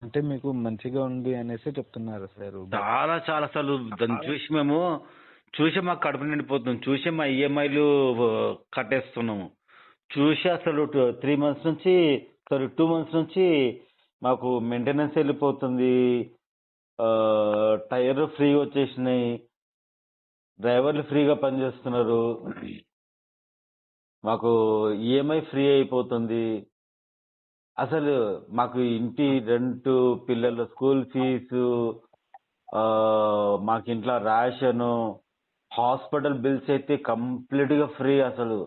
అంటే మీకు మంచిగా ఉంది అనేసి చెప్తున్నారు సార్ ఊబర్. చాలా చాలా అసలు దాన్ని చూసి మేము చూసి మాకు కడుపు నిండిపోతుంది. చూసి మా ఈఎంఐలు కట్టేస్తున్నాము. చూసి అసలు 3 months నుంచి, సారీ 2 months నుంచి మాకు మెయింటెనెన్స్ వెళ్ళిపోతుంది. టైర్లు ఫ్రీగా వచ్చేసినాయి. డ్రైవర్లు ఫ్రీగా పనిచేస్తున్నారు. మాకు ఈఎంఐ ఫ్రీ అయిపోతుంది. అసలు మాకు ఇంటి రెంట్, పిల్లల స్కూల్ ఫీజు, మాకు ఇంట్లో రేషను, హాస్పిటల్ బిల్స్ అయితే కంప్లీట్ గా ఫ్రీ. అసలు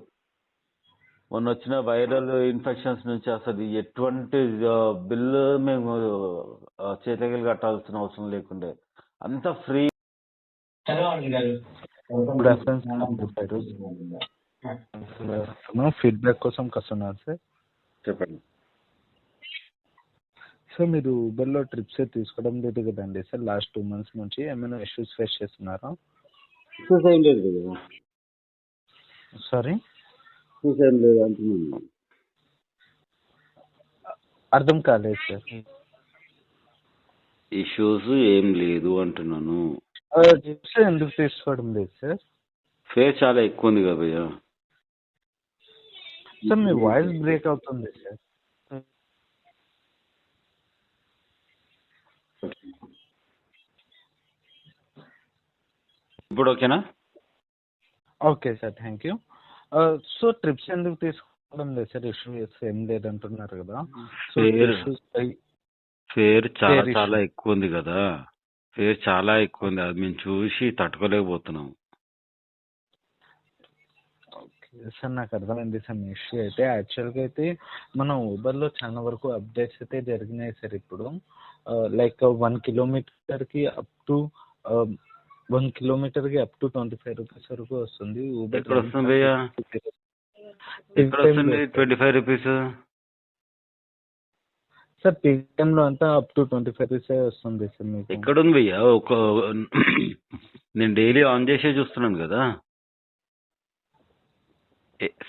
మొన్న వచ్చిన వైరల్ ఇన్ఫెక్షన్స్ నుంచి అసలు ఎటువంటి బిల్లు మేము చేతకి కట్టాల్సిన అవసరం లేకుండే, అంత ఫ్రీ. గుడ్ ఆఫ్టర్నూన్, ఫీడ్బ్యాక్ కోసం కస్తున్నారు సార్. చెప్పండి సార్, మీరు ఊబర్లో ట్రిప్స్ తీసుకోవడం లేదు కదండి సార్? లాస్ట్ 2 months నుంచి ఏమైనా ఇష్యూస్ ఫేస్ చేస్తున్నారా? ఏం లేదు కదా, సారీ ఏం లేదు అంటున్నాను. అర్థం కాలేదు సార్. ఇష్యూస్ ఏం లేదు అంటున్నాను. ట్రిప్స్ ఎందుకు తీసుకోవడం లేదు సార్? ఫేర్ చాలా ఎక్కువ ఉంది కదా భయ్యా. సార్, మీ వాయిస్ బ్రేక్ అవుతుంది సార్. ఇప్పుడు ఓకేనా? Okay sir, thank you. So trips ఎందుకు తీసుకోవడం లేదు సార్? ఇష్యూస్ ఏం లేదంటున్నారు కదా. సో ఫేర్ చాలా చాలా ఎక్కువ ఉంది కదా. ఫేర్ చాలా ఎక్కువ ఉంది, అది మేము చూసి తట్టుకోలేకపోతున్నాం. సార్, నాకు అర్థమైంది సార్ మీ ఇష్యూ అయితే. యాక్చువల్గా అయితే మన ఊబర్లో చాలా వరకు అప్డేట్స్ అయితే జరిగినాయి సార్. ఇప్పుడు లైక్ 1 kilometerకి అప్ టు 25 రూపీస్ వరకు వస్తుంది. ఊబర్ ఎక్కడ వస్తుంది భయ్యా? ఎక్కడ వస్తుంది 25 రూపీస్? సార్, పేటిఎంలో అంతా అప్ టు 25 రూపీస్ వస్తుంది సార్ మీకు. ఎక్కడుంది భయ్యా? నేను డైలీ ఆన్ చేసే చూస్తున్నాను కదా.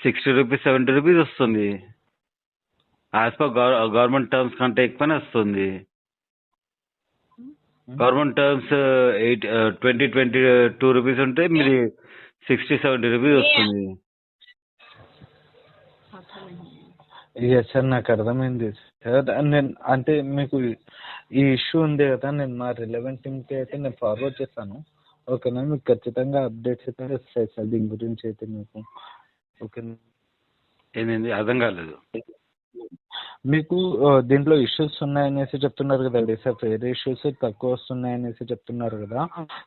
60 రూపీస్ 70 రూపీస్ వస్తుంది. యాజ్ పర్ గవర్నమెంట్ టర్మ్స్ కంటే ఎక్కువనే వస్తుంది. గవర్నమెంట్ టర్మ్స్ 22 రూపీస్ ఉంటే మీరు 60-70 రూపీస్ వస్తుంది. సార్, నాకు అర్థమైంది సార్. నేను అంటే మీకు ఈ ఇష్యూ ఉంది కదా, నేను మా రిలవెంట్ టీమ్కి అయితే నేను ఫార్వర్డ్ చేస్తాను. ఓకేనా? మీకు ఖచ్చితంగా అప్డేట్స్ అయితే వస్తాయి సార్ దీని గురించి అయితే మీకు. ఓకేనా? ఏంటండి అర్థం కాలేదు. మీకు దీంట్లో ఇష్యూస్ ఉన్నాయనేసి చెప్తున్నారు కదండి సార్. వేరే ఇష్యూస్ తక్కువ వస్తున్నాయనేసి చెప్తున్నారు కదా.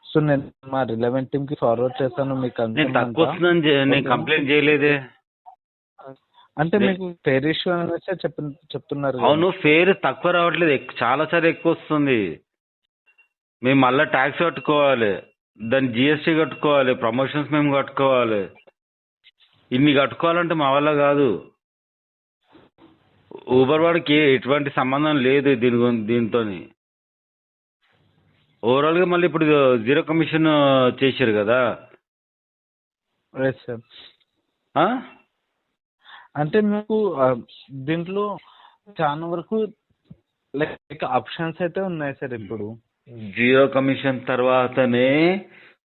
సో నేను మా రిలవెంట్ టీమ్కి ఫార్వర్డ్ చేస్తాను. మీకు తక్కువ వస్తుందని నేను కంప్లైంట్ చేయలేదే. అంటే మీకు ఫేర్ ఇష్యూ అనేసి చెప్తున్నారు. అవును, ఫేర్ తక్కువ రావట్లేదు, చాలా చాలా ఎక్కువ వస్తుంది. మేము మళ్ళీ ట్యాక్స్ కట్టుకోవాలి, దాని జిఎస్టీ కట్టుకోవాలి, ప్రమోషన్స్ మేము కట్టుకోవాలి. ఇన్ని కట్టుకోవాలంటే మా వల్ల కాదు. ఊబర్ వాడికి ఎటువంటి సంబంధం లేదు దీంతో. ఓవరాల్ గా మళ్ళీ ఇప్పుడు 0 కమిషన్ చేశారు కదా. సార్, అంటే మీకు దీంట్లో చాలా వరకు లైక్ ఆప్షన్స్ అయితే ఉన్నాయి సార్. ఇప్పుడు 0 కమిషన్ తర్వాతనే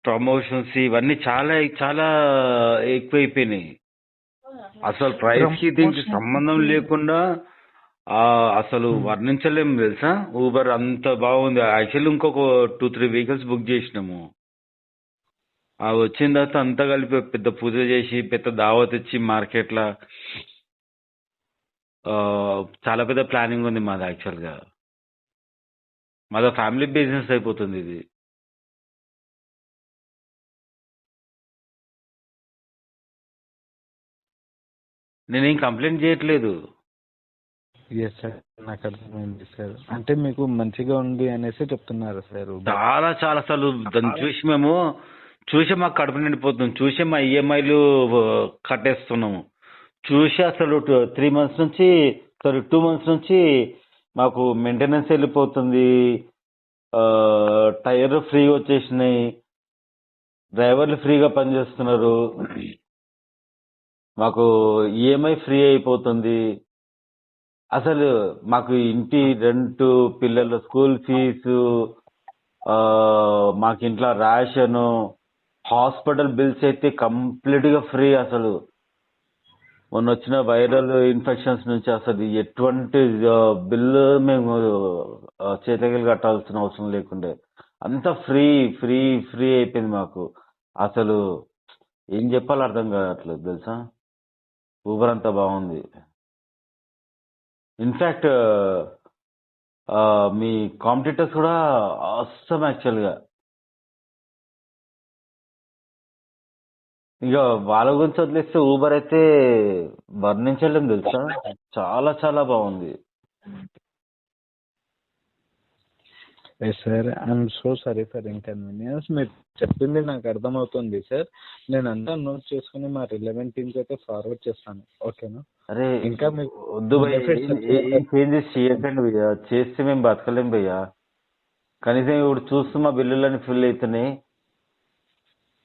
ప్రమోషన్స్ ఇవన్నీ చాలా చాలా ఎక్కువైపోయినాయి. అసలు ప్రైస్ కి దీనికి సంబంధం లేకుండా అసలు వర్ణించలేము తెలుసా. ఊబర్ అంత బాగుంది. యాక్చువల్లీ ఇంకొక 2-3 వెహికల్స్ బుక్ చేసినాము. వచ్చిన తర్వాత అంతా కలిపి పెద్ద పూజ చేసి పెద్ద దావత్ ఇచ్చి మార్కెట్లో చాలా పెద్ద ప్లానింగ్ ఉంది మాది. యాక్చువల్గా మాది ఫ్యామిలీ బిజినెస్ అయిపోతుంది ఇది. నేనేం కంప్లైంట్ చేయట్లేదు. ఎస్ సార్, నాకు అర్థమైంది సార్. అంటే మీకు మంచిగా ఉంది అనేసి చెప్తున్నారు సార్. చాలా చాలా అసలు దాన్ని చూసి మేము చూసి మాకు కడుపు నిండిపోతుంది. చూసి మా ఈఎంఐలు కట్టేస్తున్నాము. చూసి అసలు 3 months నుంచి, సారీ 2 months నుంచి మాకు మెయింటెనెన్స్ వెళ్ళిపోతుంది. టైర్లు ఫ్రీగా వచ్చేసినాయి. డ్రైవర్లు ఫ్రీగా పనిచేస్తున్నారు. మాకు ఈఎంఐ ఫ్రీ అయిపోతుంది. అసలు మాకు ఇంటి రెంట్, పిల్లల స్కూల్ ఫీజు, మాకు ఇంట్లో రేషను, హాస్పిటల్ బిల్స్ అయితే కంప్లీట్ గా ఫ్రీ. అసలు మొన్న వచ్చిన వైరల్ ఇన్ఫెక్షన్స్ నుంచి అసలు ఎటువంటి బిల్లు మేము చేతగిలి కట్టాల్సిన అవసరం లేకుండే. అంతా ఫ్రీ ఫ్రీ ఫ్రీ అయిపోయింది మాకు. అసలు ఏం చెప్పాలో అర్థం కావట్లేదు తెలుసా. ఊబర్ అంతా బాగుంది. ఇన్ఫాక్ట్ మీ కాంపిటీటర్స్ కూడా అవసరం యాక్చువల్గా. ఇక వాళ్ళ గురించి వదిలేస్తే ఊబర్ అయితే వర్ణించలేం తెలుసా. చాలా చాలా బాగుంది. Yes sir, I'm so sorry for inconvenience. మీరు చెప్పింది నాకు అర్థమవుతుంది సార్. నేను అంతా నోట్ చేసుకుని మా రిలవెంట్ టీమ్కి అయితే ఫార్వర్డ్ చేస్తాను. ఓకేనా? అరే ఇంకా మీకు వద్దు భయ్య, benefits ఏం చేంజెస్ చేయకండి భయ్య. చేస్తే మేము బతకలేం భయ్య. కనీసం ఇప్పుడు చూస్తూ మా బిల్లులన్నీ ఫిల్ అవుతున్నాయి.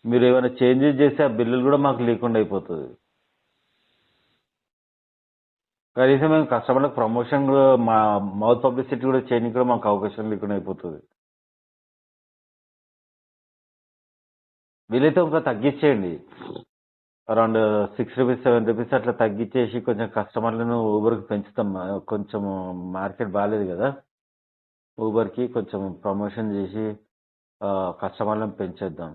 మీరు ఏమైనా చేంజెస్ చేస్తే ఆ బిల్లులు కూడా మాకు లేకుండా అయిపోతుంది. కనీసం మేము కస్టమర్లకు ప్రమోషన్ కూడా, మా మౌత్ పబ్లిసిటీ కూడా చేయడానికి కూడా మాకు అవకాశం లేకుండా అయిపోతుంది. వీలైతే ఇంకా తగ్గించేయండి. అరౌండ్ 6 రూపీస్ 7 రూపీస్ అట్లా తగ్గించేసి కొంచెం కస్టమర్లను ఊబర్కి పెంచుతాం. కొంచెం మార్కెట్ బాగాలేదు కదా, ఊబర్కి కొంచెం ప్రమోషన్ చేసి కస్టమర్లను పెంచేద్దాం.